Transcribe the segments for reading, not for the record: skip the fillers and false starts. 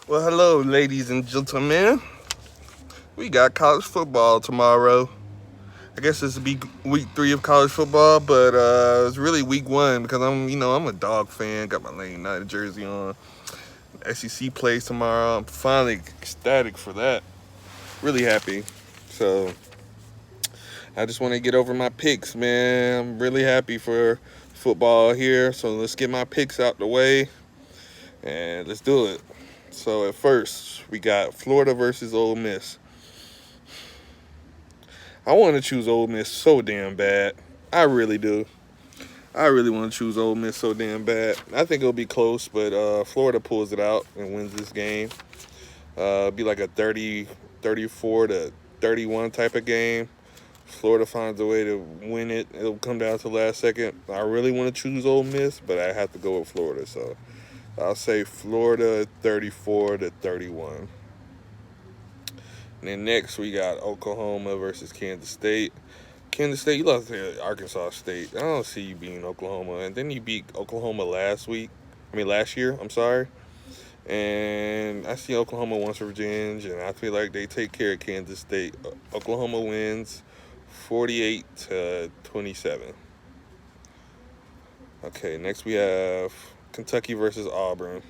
Well, hello, ladies and gentlemen. We got college football tomorrow. I guess this will be week 3 of college football, but it's really week 1 because I'm a dog fan. Got my Lane United jersey on. SEC plays tomorrow. I'm finally ecstatic for that. Really happy. So I just want to get over my picks, man. I'm really happy for football here. So let's get my picks out the way and let's do it. So at first, we got Florida versus Ole Miss. I want to choose Ole Miss so damn bad. I really do. I really want to choose Ole Miss so damn bad. I think it'll be close, but Florida pulls it out and wins this game. It'll be like a 34 to 31 type of game. Florida finds a way to win it. It'll come down to the last second. I really want to choose Ole Miss, but I have to go with Florida. So I'll say Florida 34 to 31. And then next we got Oklahoma versus Kansas State. Kansas State, you lost to Arkansas State. I don't see you beating Oklahoma. And then you beat Oklahoma last year, I'm sorry. And I see Oklahoma wants revenge, and I feel like they take care of Kansas State. Oklahoma wins 48 to 27. Okay, next we have Kentucky versus Auburn.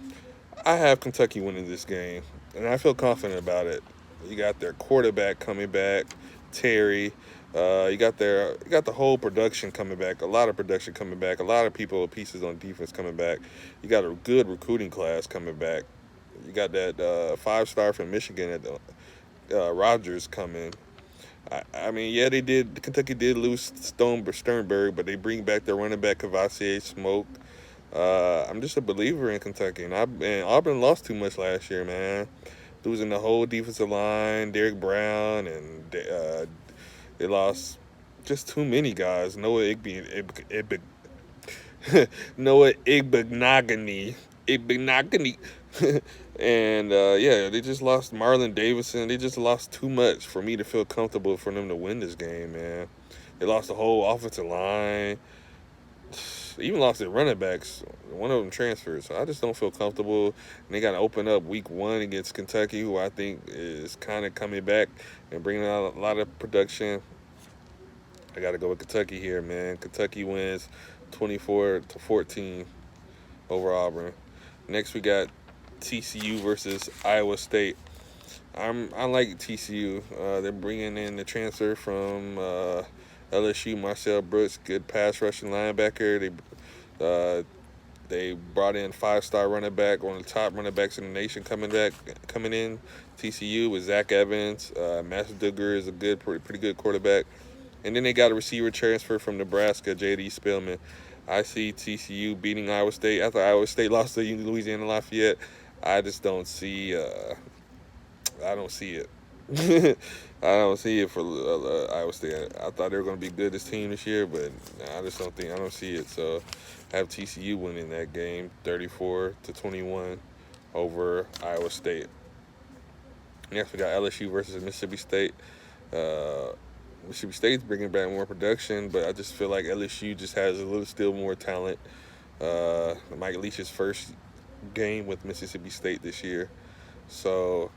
I have Kentucky winning this game, and I feel confident about it. You got their quarterback coming back, Terry. You got the whole production coming back. A lot of production coming back. A lot of pieces on defense coming back. You got a good recruiting class coming back. You got that 5-star from Michigan at Rogers coming. I mean, yeah, they did. Kentucky did lose Sternberg, but they bring back their running back Cavassier Smoke. I'm just a believer in Kentucky, and Auburn lost too much last year, man. Losing the whole defensive line, Derek Brown, and they lost just too many guys. Noah Igbenogany, and yeah, they just lost Marlon Davison. They just lost too much for me to feel comfortable for them to win this game, man. They lost the whole offensive line. Even lost their running backs. One of them transferred, so I just don't feel comfortable. And they got to open up week 1 against Kentucky, who I think is kind of coming back and bringing out a lot of production. I got to go with Kentucky here, man. Kentucky wins 24 to 14 over Auburn. Next, we got TCU versus Iowa State. I like TCU. They're bringing in the transfer from LSU, Marcel Brooks, good pass rushing linebacker. They brought in 5-star running back, one of the top running backs in the nation coming in. TCU with Zach Evans. Master Duggar is a pretty good quarterback. And then they got a receiver transfer from Nebraska, J.D. Spillman. I see TCU beating Iowa State. After Iowa State lost to Louisiana Lafayette, I just don't see. I don't see it. I don't see it for Iowa State. I thought they were going to be good this team this year, but I just don't think. I don't see it. So I have TCU winning that game, 34 to 21, over Iowa State. Next, we got LSU versus Mississippi State. Mississippi State's bringing back more production, but I just feel like LSU just has a little still more talent. Mike Leach's first game with Mississippi State this year, so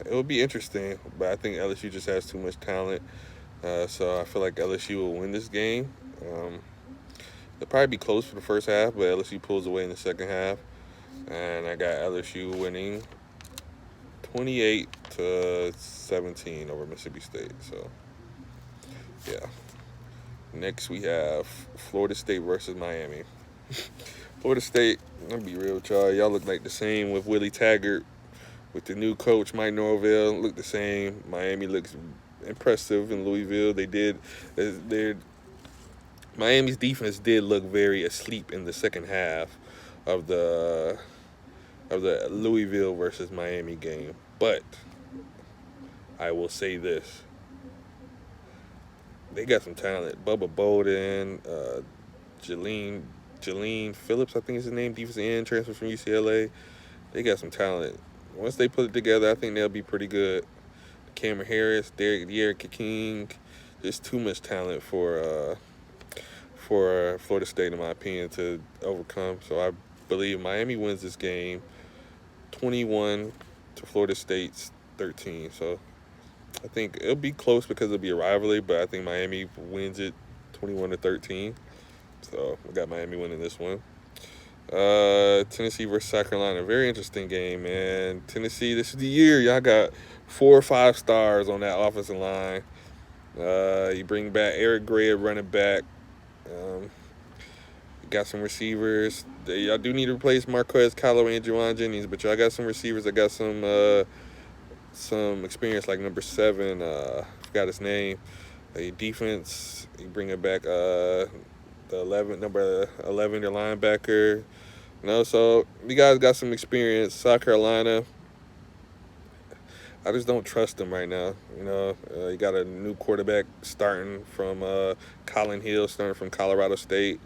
it will be interesting. But I think LSU just has too much talent, so I feel like LSU will win this game. They'll probably be close for the first half, but LSU pulls away in the second half, and I got LSU winning 28 to 17 over Mississippi State. So, yeah. Next, we have Florida State versus Miami. Florida State, I'm gonna be real with y'all. Y'all look like the same with Willie Taggart. With the new coach, Mike Norvell, look the same. Miami looks impressive in Louisville. Miami's defense did look very asleep in the second half of the Louisville versus Miami game. But I will say this. They got some talent. Bubba Bolden, Jalene Phillips, I think is his name, defensive end, transfer from UCLA. They got some talent. Once they put it together, I think they'll be pretty good. Cameron Harris, Derek King, there's too much talent for Florida State, in my opinion, to overcome. So I believe Miami wins this game 21 to Florida State's 13. So I think it'll be close because it'll be a rivalry, but I think Miami wins it 21 to 13. So we got Miami winning this one. Tennessee versus South Carolina. Very interesting game, man. Tennessee, this is the year. Y'all got 4 or 5 stars on that offensive line. You bring back Eric Gray at running back. You got some receivers. Y'all do need to replace Marquez Callaway and Juwan Jennings, but y'all got some receivers that got some experience, like number 7. I forgot his name. Defense, you bring it back. Number 11, your linebacker. So you guys got some experience. South Carolina, I just don't trust them right now. You got a new quarterback starting from Colin Hill, starting from Colorado State.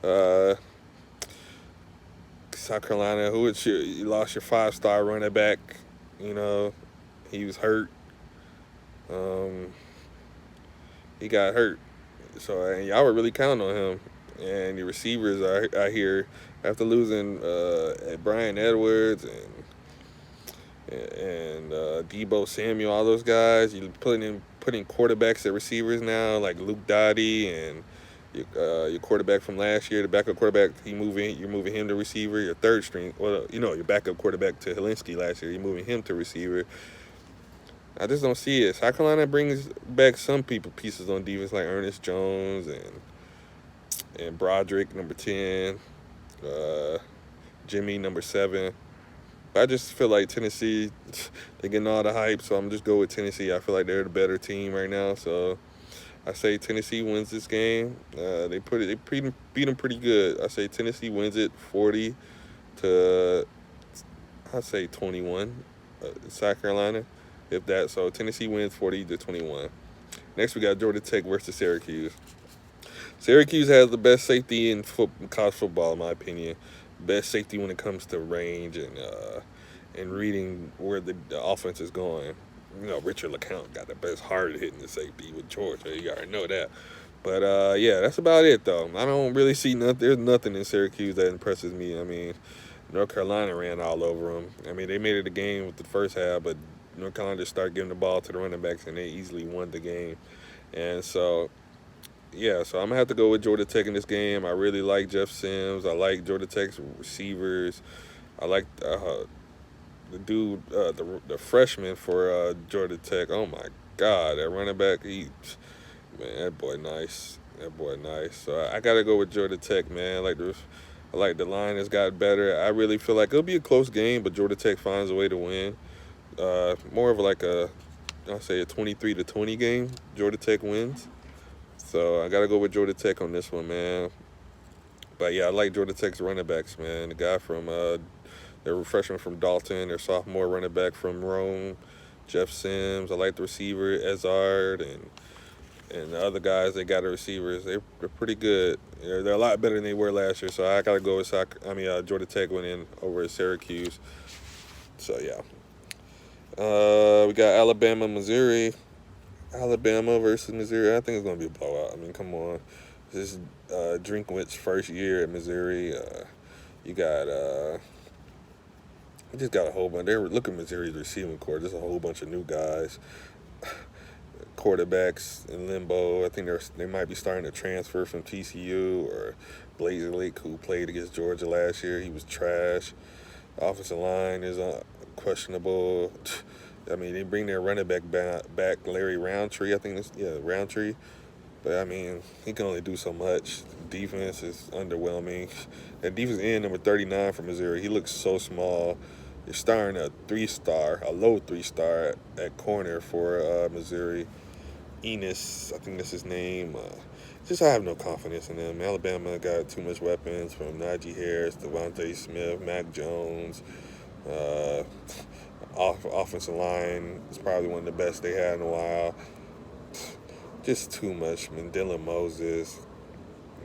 South Carolina, you lost your 5-star running back. He was hurt. He got hurt. So y'all were really counting on him. And your receivers are here after losing Brian Edwards and Debo Samuel, all those guys. You're putting quarterbacks at receivers now, like Luke Dottie and your quarterback from last year, the backup quarterback. You're moving him to receiver. Your third string, your backup quarterback to Helinski last year. You're moving him to receiver. I just don't see it. South Carolina brings back some pieces on defense, like Ernest Jones and Broderick, number 10, Jimmy, number 7. I just feel like Tennessee, they're getting all the hype, so I'm just go with Tennessee. I feel like they're the better team right now, so I say Tennessee wins this game. They beat them pretty good. I say Tennessee wins it 40 to, I say 21. South Carolina, if that. So Tennessee wins 40 to 21. Next, we got Georgia Tech versus Syracuse. Syracuse has the best safety in college football, in my opinion. Best safety when it comes to range and reading where the offense is going. Richard LeCounte got the best hard hitting the safety with Georgia. You already know that. But, yeah, that's about it, though. I don't really see nothing. There's nothing in Syracuse that impresses me. I mean, North Carolina ran all over them. I mean, they made it a game with the first half, but North Carolina just started giving the ball to the running backs, and they easily won the game. And so, yeah, so I'm going to have to go with Georgia Tech in this game. I really like Jeff Sims. I like Georgia Tech's receivers. I like the dude, the freshman for Georgia Tech. Oh, my God, that running back, man, that boy nice. So I got to go with Georgia Tech, man. I like the line has got better. I really feel like it'll be a close game, but Georgia Tech finds a way to win. More of I'll say a 23-20 game. Georgia Tech wins. So I got to go with Georgia Tech on this one, man. But, yeah, I like Georgia Tech's running backs, man. The guy from their freshman from Dalton, their sophomore running back from Rome, Jeff Sims. I like the receiver, Ezard, and the other guys they got the receivers. They're pretty good. They're a lot better than they were last year. So I got to go with Georgia Tech winning over at Syracuse. So, yeah. We got Alabama, Missouri. Alabama versus Missouri. I think it's going to be a blowout. I mean, come on. This is Drinkwitz' first year at Missouri. You just got a whole bunch. Look at Missouri's receiving corps. There's a whole bunch of new guys. Quarterbacks in limbo. I think they might be starting to transfer from TCU, or Blazer Lake, who played against Georgia last year. He was trash. Offensive line is questionable. I mean, they bring their running back, Larry Roundtree. I think Roundtree. But, I mean, he can only do so much. Defense is underwhelming. That defense end, number 39 for Missouri, he looks so small. You're starting a low 3-star at corner for Missouri. Enos, I think that's his name. I have no confidence in them. Alabama got too much weapons, from Najee Harris, Devontae Smith, Mac Jones. Offensive line is probably one of the best they had in a while. Just too much, man. Dylan Moses.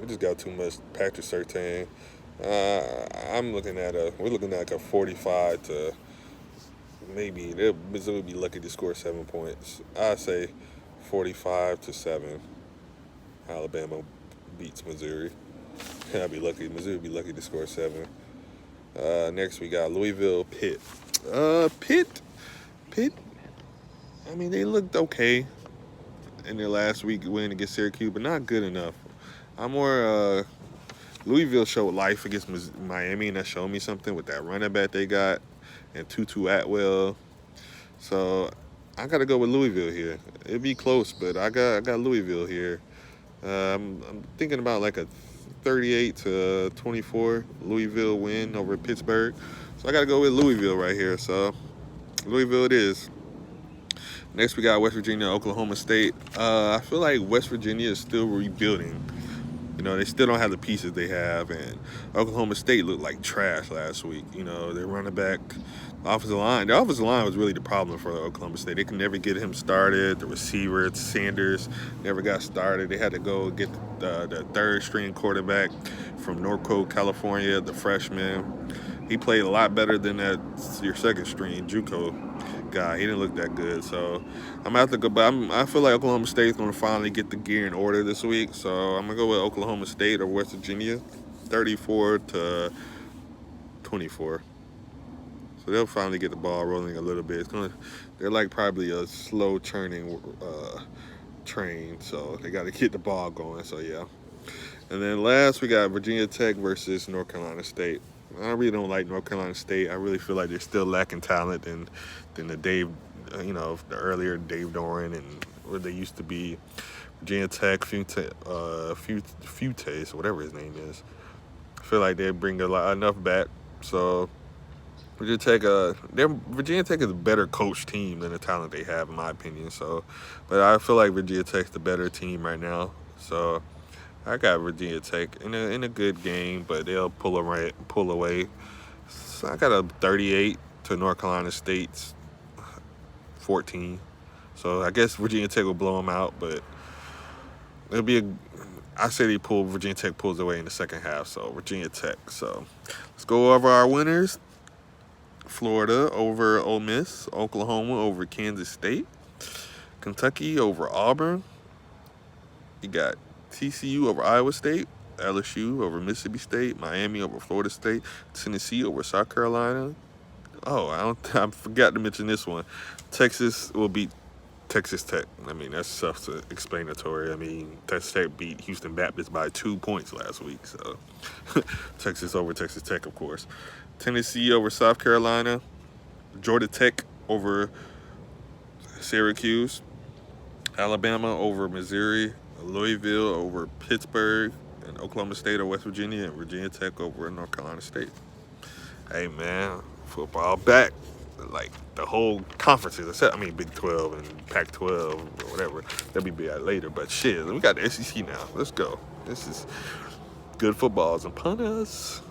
We just got too much. Patrick Surtain. We're looking at like a 45 to maybe. Missouri would be lucky to score 7 points. I say 45 to 7. Alabama beats Missouri. Missouri would be lucky to score 7. Next we got Louisville, Pitt. Pitt. I mean, they looked okay in their last week win against Syracuse, but not good enough. I'm more Louisville showed life against Miami, and that showed me something with that running back they got and Tutu Atwell. So I got to go with Louisville here. It'd be close, but I got Louisville here. I'm thinking about like a 38-24 Louisville win over Pittsburgh. So I got to go with Louisville right here. So Louisville it is. Next we got West Virginia, Oklahoma State. I feel like West Virginia is still rebuilding. You know, they still don't have the pieces they have, and Oklahoma State looked like trash last week. You know, their running back, the offensive line was really the problem for Oklahoma State. They could never get him started. The receiver, Sanders, never got started. They had to go get the third string quarterback from Norco, California, the freshman. He played a lot better than your second string, JUCO guy. He didn't look that good, so I'm gonna have to go. But I feel like Oklahoma State's gonna finally get the gear in order this week, so I'm gonna go with Oklahoma State or West Virginia, 34-24. So they'll finally get the ball rolling a little bit. They're like probably a slow churning train, so they got to get the ball going. So yeah. And then last we got Virginia Tech versus North Carolina State. I really don't like North Carolina State. I really feel like they're still lacking talent than the the earlier Dave Doran and where they used to be. Virginia Tech, Fuentes, whatever his name is. I feel like they bring enough back. So Virginia Tech is a better coached team than the talent they have, in my opinion. So, but I feel like Virginia Tech's the better team right now. So I got Virginia Tech in a good game, but they'll pull away. So I got a 38 to North Carolina State's 14. So I guess Virginia Tech will blow them out, but it'll be I say Virginia Tech pulls away in the second half. So Virginia Tech. So let's go over our winners. Florida over Ole Miss, Oklahoma over Kansas State, Kentucky over Auburn. You got TCU over Iowa State, LSU over Mississippi State, Miami over Florida State, Tennessee over South Carolina. Oh, I forgot to mention this one. Texas will beat Texas Tech. I mean, that's self-explanatory. I mean, Texas Tech beat Houston Baptist by 2 points last week. So Texas over Texas Tech, of course. Tennessee over South Carolina. Georgia Tech over Syracuse. Alabama over Missouri. Louisville over Pittsburgh. And Oklahoma State or West Virginia. And Virginia Tech over North Carolina State. Hey, man. Football back. Like, the whole conferences. Big 12 and Pac-12 or whatever. That'll be later. But shit, we got the SEC now. Let's go. This is good footballs upon us.